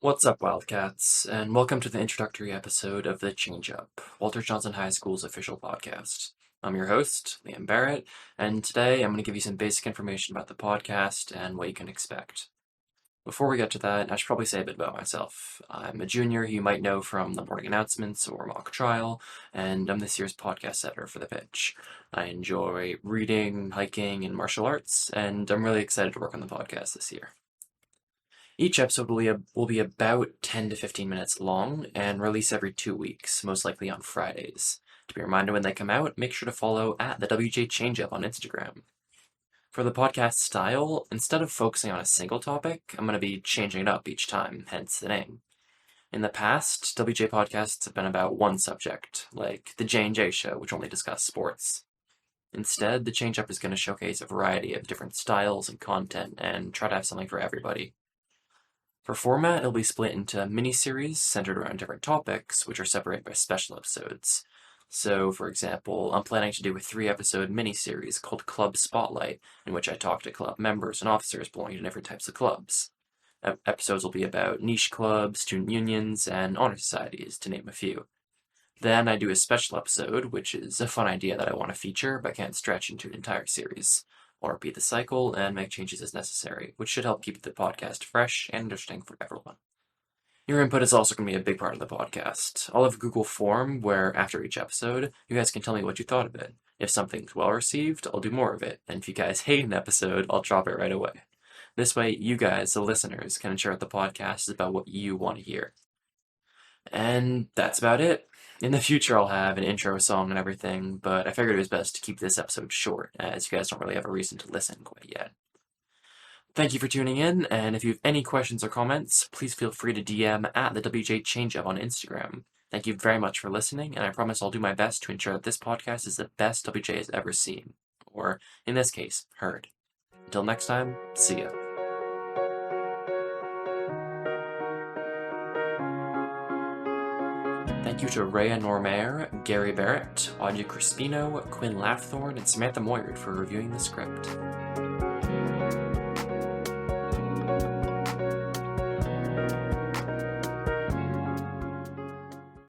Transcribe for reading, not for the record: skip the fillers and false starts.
What's up, Wildcats, and welcome to the introductory episode of The Change Up, Walter Johnson High School's official podcast. I'm your host, Liam Barrett, and today I'm going to give you some basic information about the podcast and what you can expect. Before we get to that, I should probably say a bit about myself. I'm a junior who you might know from the morning announcements or mock trial, and I'm this year's podcast editor for The Pitch. I enjoy reading, hiking, and martial arts, and I'm really excited to work on the podcast this year. Each episode will be about 10 to 15 minutes long and release every 2 weeks, most likely on Fridays. To be reminded when they come out, make sure to follow at the WJ Changeup on Instagram. For the podcast style, instead of focusing on a single topic, I'm going to be changing it up each time, hence the name. In the past, WJ podcasts have been about one subject, like the J&J show, which only discussed sports. Instead, the Change Up is going to showcase a variety of different styles and content and try to have something for everybody. For format, it'll be split into mini-series centered around different topics, which are separated by special episodes. So, for example, I'm planning to do a 3-episode mini-series called Club Spotlight, in which I talk to club members and officers belonging to different types of clubs. Episodes will be about niche clubs, student unions, and honor societies, to name a few. Then I do a special episode, which is a fun idea that I want to feature but can't stretch into an entire series. I'll repeat the cycle and make changes as necessary, which should help keep the podcast fresh and interesting for everyone. Your input is also going to be a big part of the podcast. I'll have a Google form where, after each episode, you guys can tell me what you thought of it. If something's well received, I'll do more of it, and if you guys hate an episode, I'll drop it right away. This way, you guys, the listeners, can ensure that the podcast is about what you want to hear. And that's about it. In the future, I'll have an intro song and everything, but I figured it was best to keep this episode short, as you guys don't really have a reason to listen quite yet. Thank you for tuning in, and if you have any questions or comments, please feel free to DM at the WJ Changeup on Instagram. Thank you very much for listening, and I promise I'll do my best to ensure that this podcast is the best WJ has ever seen, or, in this case, heard. Until next time, see ya. Thank you to Rhea Noumair, Gary Barrett, Adya Crispino, Quinn Lafthorn, and Samantha Mouyard for reviewing the script.